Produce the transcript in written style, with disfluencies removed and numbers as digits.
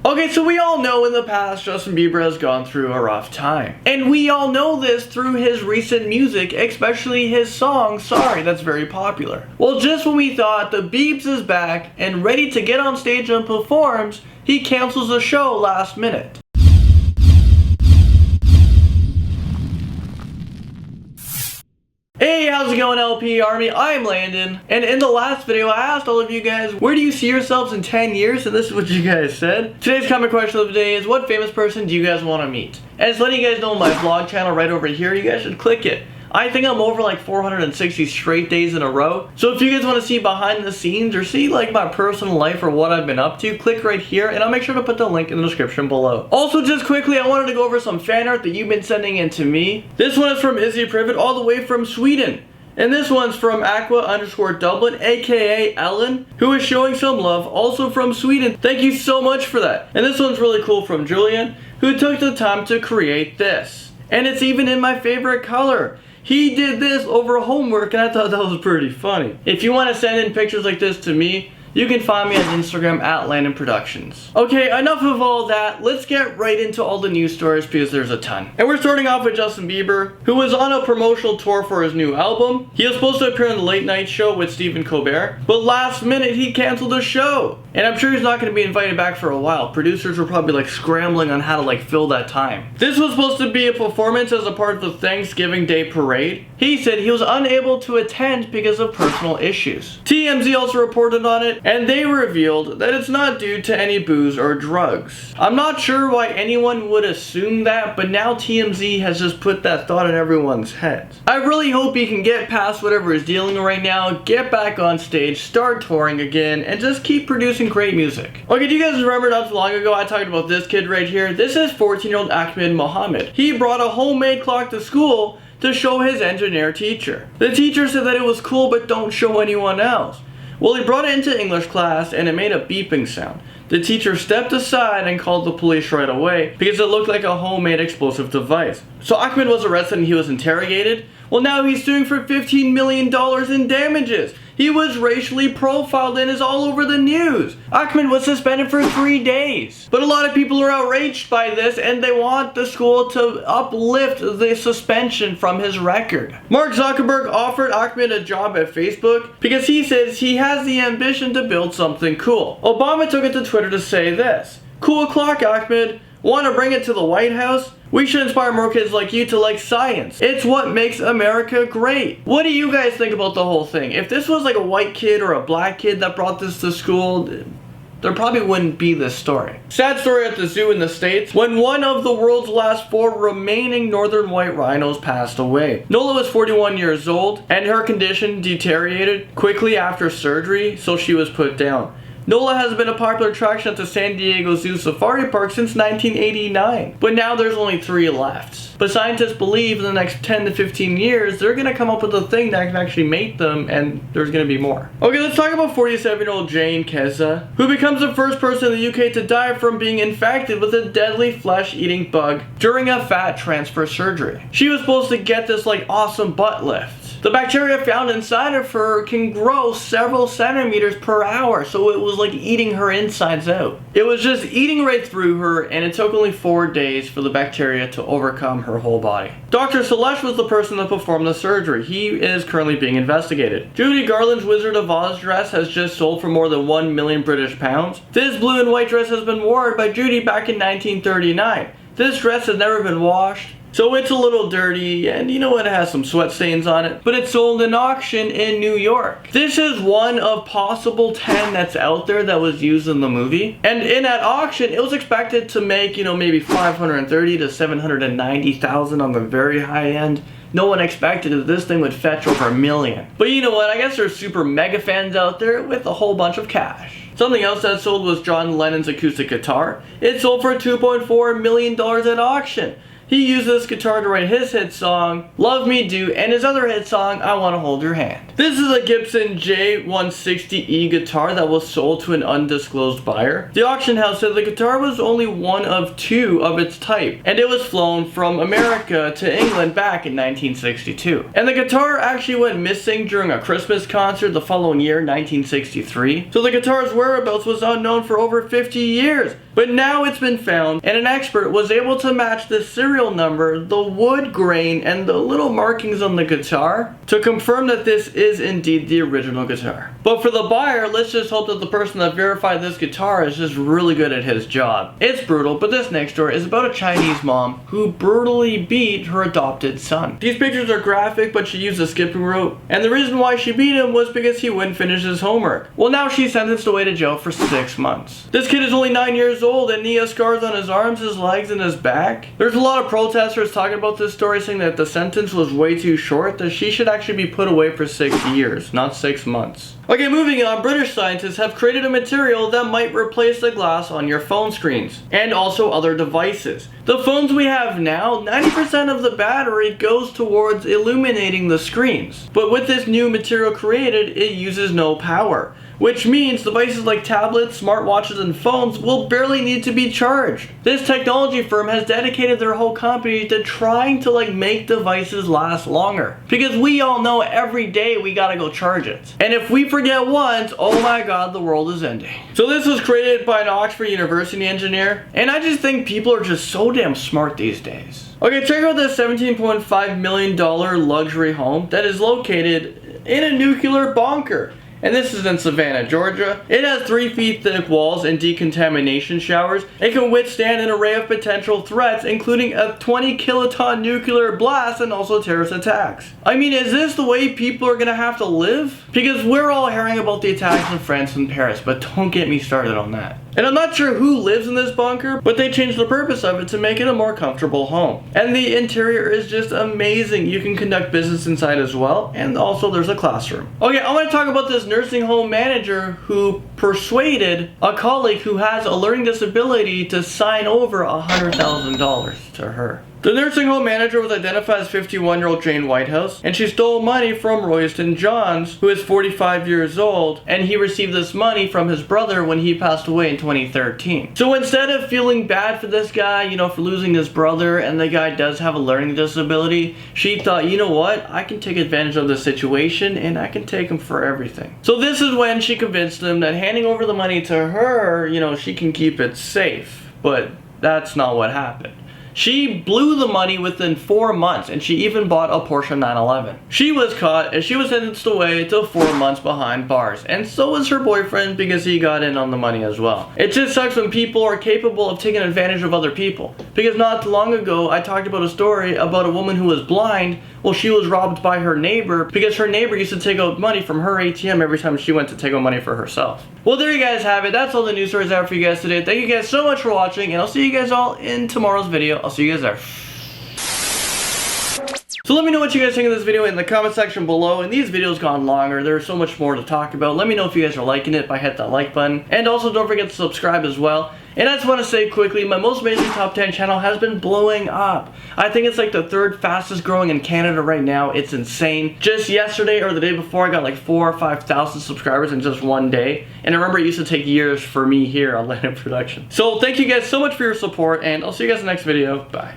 Okay, so we all know in the past Justin Bieber has gone through a rough time. And we all know this through his recent music, especially his song, Sorry, that's very popular. Well, just when we thought the Biebs is back and ready to get on stage and performs, he cancels the show last minute. Hey, how's it going, LP Army? I'm Landon, and in the last video I asked all of you guys, where do you see yourselves in 10 years? And this is what you guys said. Today's comment question of the day is, what famous person do you guys want to meet? And it's letting you guys know my vlog channel right over here. You guys should click it. I think I'm over like 460 straight days in a row. So if you guys want to see behind the scenes or see like my personal life or what I've been up to, click right here and I'll make sure to put the link in the description below. Also, just quickly, I wanted to go over some fan art that you've been sending in to me. This one is from Etobicoke all the way from Sweden. And this one's from Aqua_Dublin, aka Ellen, who is showing some love, also from Sweden. Thank you so much for that. And this one's really cool from Julian, who took the time to create this. And it's even in my favorite color. He did this over homework and I thought that was pretty funny. If you want to send in pictures like this to me, you can find me on Instagram at Landonproductions. Okay, enough of all that. Let's get right into all the news stories because there's a ton. And we're starting off with Justin Bieber, who was on a promotional tour for his new album. He was supposed to appear on the late night show with Stephen Colbert, but last minute he canceled the show. And I'm sure he's not going to be invited back for a while. Producers were probably like scrambling on how to like fill that time. This was supposed to be a performance as a part of the Thanksgiving Day parade. He said he was unable to attend because of personal issues. TMZ also reported on it, and they revealed that it's not due to any booze or drugs. I'm not sure why anyone would assume that, but now TMZ has just put that thought in everyone's heads. I really hope he can get past whatever he's dealing with right now, get back on stage, start touring again, and just keep producing great music. Okay, do you guys remember not too long ago I talked about this kid right here? This is 14-year-old Ahmed Mohamed. He brought a homemade clock to school to show his engineer teacher. The teacher said that it was cool, but don't show anyone else. Well, he brought it into English class and it made a beeping sound. The teacher stepped aside and called the police right away because it looked like a homemade explosive device. So Ahmed was arrested and he was interrogated. Well, now he's suing for $15 million in damages. He was racially profiled and is all over the news. Ahmed was suspended for 3 days. But a lot of people are outraged by this and they want the school to uplift the suspension from his record. Mark Zuckerberg offered Ahmed a job at Facebook because he says he has the ambition to build something cool. Obama took it to Twitter to say this: "Cool clock, Ahmed. Want to bring it to the White House? We should inspire more kids like you to like science. It's what makes America great." What do you guys think about the whole thing? If this was like a white kid or a black kid that brought this to school, there probably wouldn't be this story. Sad story at the zoo in the States when one of the world's last 4 remaining northern white rhinos passed away. Nola was 41 years old and her condition deteriorated quickly after surgery, so she was put down. Nola has been a popular attraction at the San Diego Zoo Safari Park since 1989, but now there's only 3 left. But scientists believe in the next 10 to 15 years, they're gonna come up with a thing that can actually mate them, and there's gonna be more. Okay, let's talk about 47-year-old Jane Keza, who becomes the first person in the UK to die from being infected with a deadly flesh-eating bug during a fat transfer surgery. She was supposed to get this like awesome butt lift. The bacteria found inside of her can grow several centimeters per hour, so it was like eating her insides out. It was just eating right through her, and it took only 4 days for the bacteria to overcome her whole body. Dr. Selesh was the person that performed the surgery. He is currently being investigated. Judy Garland's Wizard of Oz dress has just sold for more than 1 million British pounds. This blue and white dress has been worn by Judy back in 1939. This dress has never been washed, so it's a little dirty, and you know what, it has some sweat stains on it, but it's sold in auction in New York. This is one of possible 10 that's out there that was used in the movie. And in that auction, it was expected to make, you know, maybe 530 to 790,000 on the very high end. No one expected that this thing would fetch over $1 million. But you know what, I guess there's super mega fans out there with a whole bunch of cash. Something else that sold was John Lennon's acoustic guitar. It sold for $2.4 million at auction. He used this guitar to write his hit song, Love Me Do, and his other hit song, I Wanna Hold Your Hand. This is a Gibson J160E guitar that was sold to an undisclosed buyer. The auction house said the guitar was only one of 2 of its type, and it was flown from America to England back in 1962. And the guitar actually went missing during a Christmas concert the following year, 1963. So the guitar's whereabouts was unknown for over 50 years. But now it's been found, and an expert was able to match the serial number, the wood grain, and the little markings on the guitar to confirm that this is indeed the original guitar. But for the buyer, let's just hope that the person that verified this guitar is just really good at his job. It's brutal, but this next story is about a Chinese mom who brutally beat her adopted son. These pictures are graphic, but she used a skipping rope, and the reason why she beat him was because he wouldn't finish his homework. Well, now she's sentenced away to jail for 6 months. This kid is only 9 years old, and he has scars on his arms, his legs, and his back. There's a lot of protesters talking about this story, saying that the sentence was way too short, that she should actually be put away for 6 years, not 6 months. Okay, moving on, British scientists have created a material that might replace the glass on your phone screens, and also other devices. The phones we have now, 90% of the battery goes towards illuminating the screens. But with this new material created, it uses no power, which means devices like tablets, smartwatches, and phones will barely need to be charged. This technology firm has dedicated their whole company to trying to make devices last longer. Because we all know every day we gotta go charge it. And if we forget once, oh my god, the world is ending. So this was created by an Oxford University engineer, and I just think people are just so damn smart these days. Okay, check out this $17.5 million luxury home that is located in a nuclear bunker. And this is in Savannah, Georgia. It has 3 feet thick walls and decontamination showers. It can withstand an array of potential threats, including a 20 kiloton nuclear blast and also terrorist attacks. I mean, is this the way people are gonna have to live? Because we're all hearing about the attacks in France and Paris, but don't get me started on that. And I'm not sure who lives in this bunker, but they changed the purpose of it to make it a more comfortable home. And the interior is just amazing. You can conduct business inside as well, and also there's a classroom. Okay, I want to talk about this nursing home manager who persuaded a colleague who has a learning disability to sign over $100,000 to her. The nursing home manager was identified as 51-year-old Jane Whitehouse, and she stole money from Royston Johns, who is 45 years old, and he received this money from his brother when he passed away in 2013. So instead of feeling bad for this guy, for losing his brother, and the guy does have a learning disability, she thought, you know what, I can take advantage of the situation, and I can take him for everything. So this is when she convinced him that handing over the money to her, she can keep it safe. But that's not what happened. She blew the money within 4 months, and she even bought a Porsche 911. She was caught, and she was sentenced away to 4 months behind bars. And so was her boyfriend, because he got in on the money as well. It just sucks when people are capable of taking advantage of other people. Because not too long ago, I talked about a story about a woman who was blind. Well, she was robbed by her neighbor because her neighbor used to take out money from her ATM every time she went to take out money for herself. Well, there you guys have it. That's all the news stories I have for you guys today. Thank you guys so much for watching, and I'll see you guys all in tomorrow's video. I'll see you guys there. So let me know what you guys think of this video in the comment section below. And these videos gone longer, there's so much more to talk about. Let me know if you guys are liking it by hitting that like button. And also don't forget to subscribe as well. And I just want to say quickly, my Most Amazing Top 10 channel has been blowing up. I think it's like the 3rd fastest growing in Canada right now. It's insane. Just yesterday or the day before, I got like 4,000 or 5,000 subscribers in just one day. And I remember it used to take years for me here on Landonproduction. So thank you guys so much for your support, and I'll see you guys in the next video. Bye.